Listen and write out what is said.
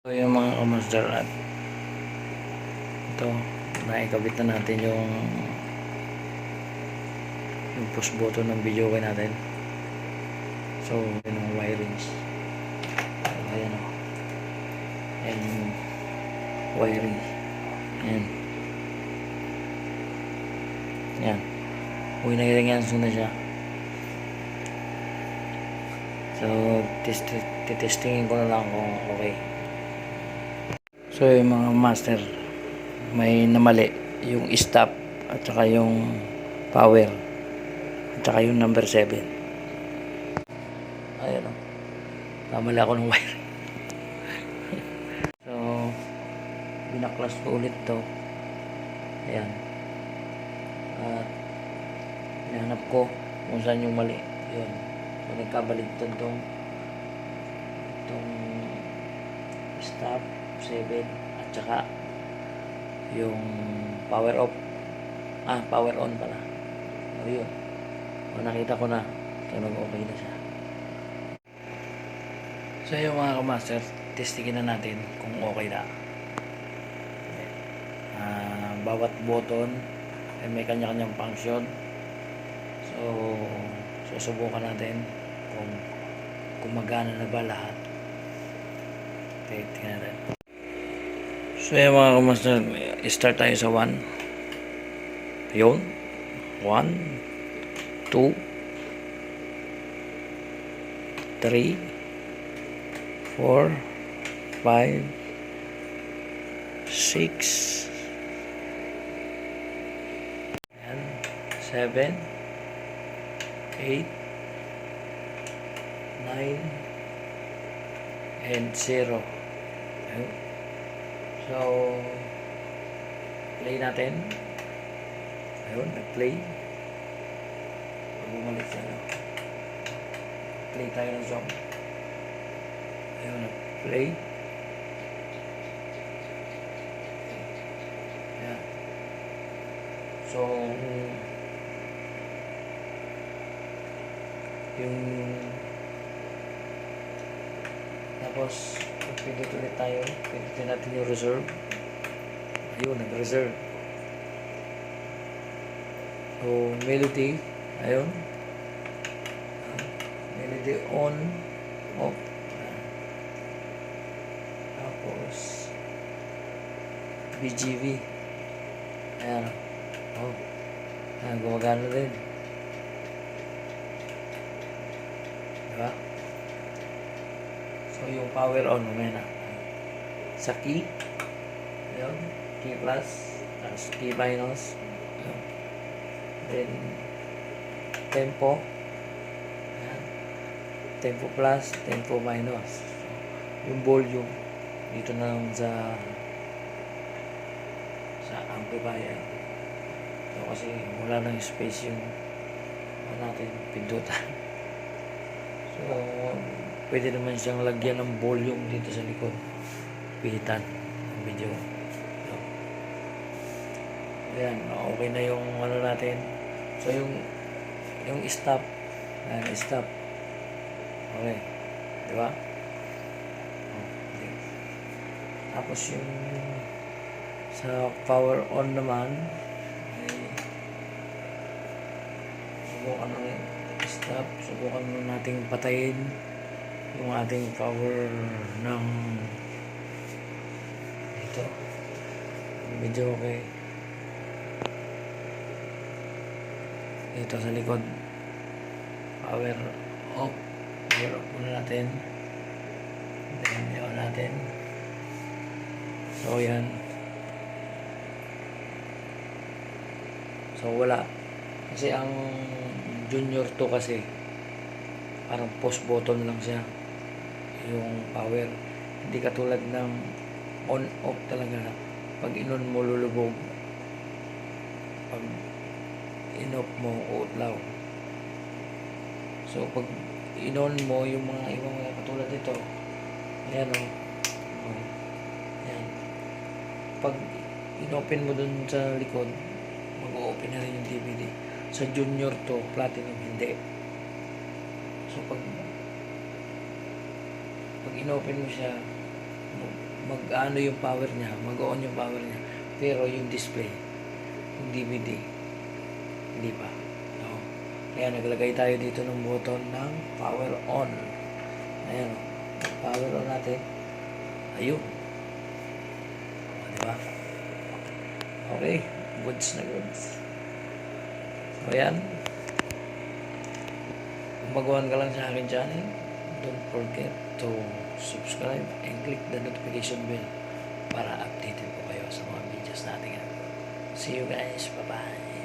So yung mga kamasdar at ito, naikabit na natin yung push button ng video natin. So yun ang wirings. Ayan o. Ayan yung wiring. Ayan. Ayan. Uy, nakilang na siya. So titestingin ko na lang kung okay. So yung mga master, may namali yung stop at saka yung power at saka yung number 7. Ayan o, namali ako ng wire. So binaklas ko ulit to. Ayan, at hinahanap ko kung saan yung mali. Yun, so nagkabaligtad tong stop 7 at saka yung power off, power on pala. O yun, nakita ko na. So nag-okay na siya. So yung mga kamaster, testingin na natin kung okay na. Bawat button ay may kanya-kanyang function. So susubukan natin kung gumagana na ba lahat. Okay, tingnan natin. So yung mga kamaster, start tayo sa 1. Yun, 1 2 3 4 5 6 7 8 9 and 0. So play natin. Ayun, nag-play. Bumalik siya na. Play tayo ng song. Ayun, nag-play. Ayan. So yung tapos pindot ulit tayo, pindutin natin yung reserve. Ayun, nag-reserve. So melody, ayun, melody on, off. Tapos BGV, ayan, ayan, gumagana din, diba? So yung power on, mamaya na sa key, ayun, key plus, tapos key minus, ayun. Then tempo, ayan, tempo plus, tempo minus. So, yung volume dito na lang sa amplifier. So kasi wala nang space yung natin pindutan. So pwede naman siyang lagyan ng volume dito sa likod, pihitan ng video. So, ayan, okay na yung ano natin. So yung stop, ayan, stop, okay, diba? Okay. Tapos yung sa power on naman, ay subukan ng stop, subukan nating patayin yung ating power ng ito, medyo okay. Ito sa likod, power off, power off muna natin, then yun natin. So yan, so wala kasi ang Junior 2 kasi parang post button lang siya yung power, hindi katulad ng on off talaga. Pag inon mo lulubog, pag in-off mo uutlaw. So pag inon mo yung mga ibang mga katulad nito, ayan o, ayan, pag in-open mo dun sa likod, mag-open na rin yung DVD. Sa Junior to Platinum hindi. So pag in-open mo siya, mag-ano yung power niya, mag-on yung power niya. Pero yung display, yung DVD, hindi pa. No? Kaya naglagay tayo dito ng button ng power on. Ayan o. Power on natin. Ayun. O, diba? Okay. Goods na goods. So, ayan. Kung baguhan ka lang sa akin channel, don't forget to subscribe and click the notification bell para updated ko kayo sa mga videos natin. See you guys. Bye-bye.